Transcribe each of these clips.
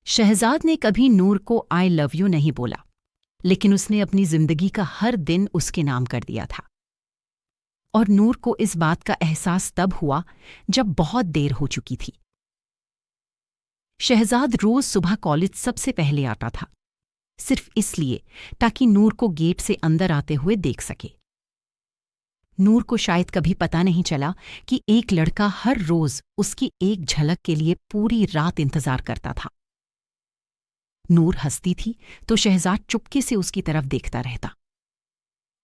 शहजाद ने कभी नूर को आई लव यू नहीं बोला, लेकिन उसने अपनी जिंदगी का हर दिन उसके नाम कर दिया था। और नूर को इस बात का एहसास तब हुआ जब बहुत देर हो चुकी थी। शहजाद रोज सुबह कॉलेज सबसे पहले आता था, सिर्फ इसलिए ताकि नूर को गेट से अंदर आते हुए देख सके। नूर को शायद कभी पता नहीं चला कि एक लड़का हर रोज उसकी एक झलक के लिए पूरी रात इंतजार करता था। नूर हंसती थी तो शहजाद चुपके से उसकी तरफ देखता रहता,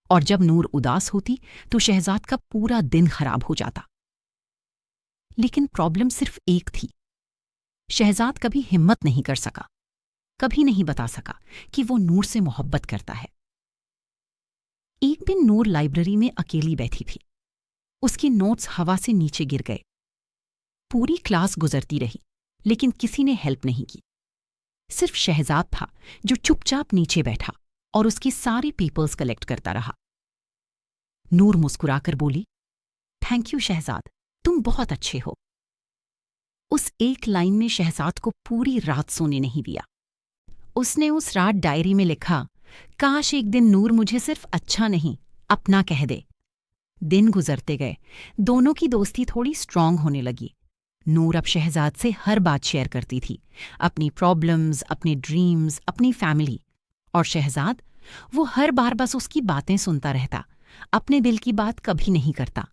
और जब नूर उदास होती तो शहजाद का पूरा दिन खराब हो जाता। लेकिन प्रॉब्लम सिर्फ एक थी, शहजाद कभी हिम्मत नहीं कर सका, कभी नहीं बता सका कि वो नूर से मोहब्बत करता है। एक दिन नूर लाइब्रेरी में अकेली बैठी थी। उसके नोट्स हवा से नीचे गिर गए। पूरी क्लास गुजरती रही, लेकिन किसी ने हेल्प नहीं की। सिर्फ शहजाद था जो चुपचाप नीचे बैठा और उसके सारे पेपर्स कलेक्ट करता रहा। नूर मुस्कुराकर बोली, थैंक यू शहजाद, तुम बहुत अच्छे हो। उस एक लाइन ने शहजाद को पूरी रात सोने नहीं दिया। उसने उस रात डायरी में लिखा, काश एक दिन नूर मुझे सिर्फ अच्छा नहीं अपना कह दे। दिन गुजरते गए, दोनों की दोस्ती थोड़ी स्ट्रांग होने लगी। नूर अब शहजाद से हर बात शेयर करती थी, अपनी प्रॉब्लम्स, अपने ड्रीम्स, अपनी फैमिली। और शहजाद, वो हर बार बस उसकी बातें सुनता रहता, अपने दिल की बात कभी नहीं करता।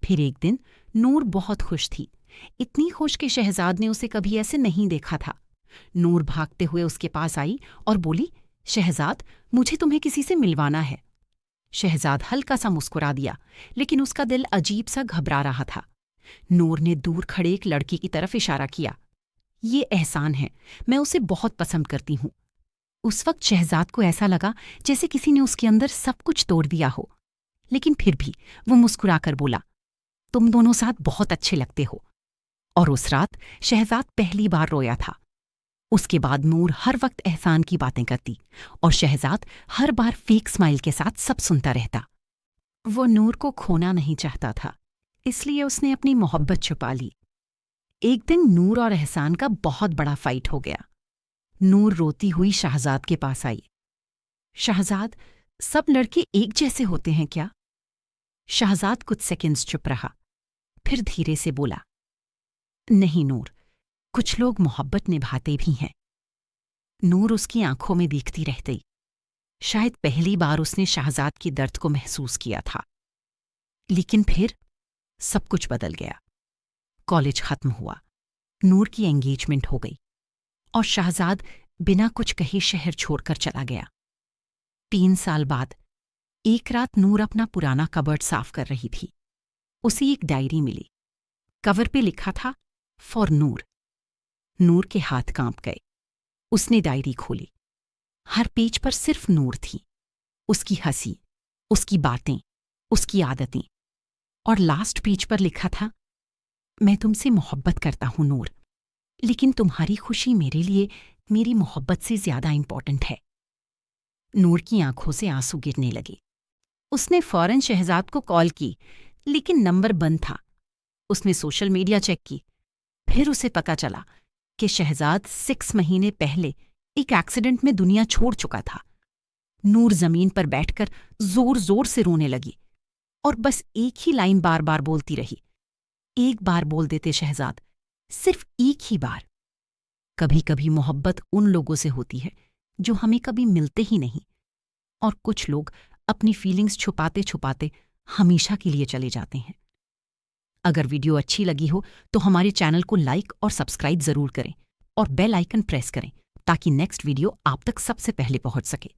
फिर एक दिन नूर बहुत खुश थी, इतनी खुश कि शहजाद ने उसे कभी ऐसे नहीं देखा था। नूर भागते हुए उसके पास आई और बोली, शहजाद, मुझे तुम्हें किसी से मिलवाना है। शहजाद हल्का सा मुस्कुरा दिया, लेकिन उसका दिल अजीब सा घबरा रहा था। नूर ने दूर खड़े एक लड़की की तरफ इशारा किया, ये एहसान है, मैं उसे बहुत पसंद करती हूँ। उस वक्त शहजाद को ऐसा लगा जैसे किसी ने उसके अंदर सब कुछ तोड़ दिया हो, लेकिन फिर भी वो मुस्कुराकर बोला, तुम दोनों साथ बहुत अच्छे लगते हो। और उस रात शहजाद पहली बार रोया था। उसके बाद नूर हर वक्त एहसान की बातें करती और शहजाद हर बार फेक स्माइल के साथ सब सुनता रहता। वो नूर को खोना नहीं चाहता था, इसलिए उसने अपनी मोहब्बत छुपा ली। एक दिन नूर और एहसान का बहुत बड़ा फाइट हो गया। नूर रोती हुई शहजाद के पास आई। शहजाद, सब लड़के एक जैसे होते हैं क्या? शहजाद कुछ सेकंड्स चुप रहा, फिर धीरे से बोला, नहीं नूर, कुछ लोग मोहब्बत निभाते भी हैं। नूर उसकी आंखों में देखती रह गई। शायद पहली बार उसने शहजाद के दर्द को महसूस किया था। लेकिन फिर सब कुछ बदल गया। कॉलेज खत्म हुआ, नूर की एंगेजमेंट हो गई और शहजाद बिना कुछ कहे शहर छोड़कर चला गया। 3 साल बाद एक रात नूर अपना पुराना कबर्ड साफ कर रही थी। उसे एक डायरी मिली। कवर पे लिखा था, फॉर नूर। नूर के हाथ कांप गए। उसने डायरी खोली। हर पेज पर सिर्फ नूर थी, उसकी हंसी, उसकी बातें, उसकी आदतें। और लास्ट पेज पर लिखा था, मैं तुमसे मोहब्बत करता हूं नूर, लेकिन तुम्हारी खुशी मेरे लिए मेरी मोहब्बत से ज्यादा इंपॉर्टेंट है। नूर की आंखों से आंसू गिरने लगे। उसने फौरन शहजाद को कॉल की, लेकिन नंबर बंद था। उसने सोशल मीडिया चेक की, फिर उसे पता चला कि शहजाद 6 महीने पहले एक एक्सीडेंट में दुनिया छोड़ चुका था। नूर जमीन पर बैठकर जोर जोर से रोने लगी और बस एक ही लाइन बार बार बोलती रही, एक बार बोल देते शहजाद, सिर्फ एक ही बार। कभी कभी मोहब्बत उन लोगों से होती है जो हमें कभी मिलते ही नहीं, और कुछ लोग अपनी फीलिंग्स छुपाते छुपाते हमेशा के लिए चले जाते हैं। अगर वीडियो अच्छी लगी हो तो हमारे चैनल को लाइक और सब्सक्राइब जरूर करें और बेल आइकन प्रेस करें ताकि नेक्स्ट वीडियो आप तक सबसे पहले पहुंच सके।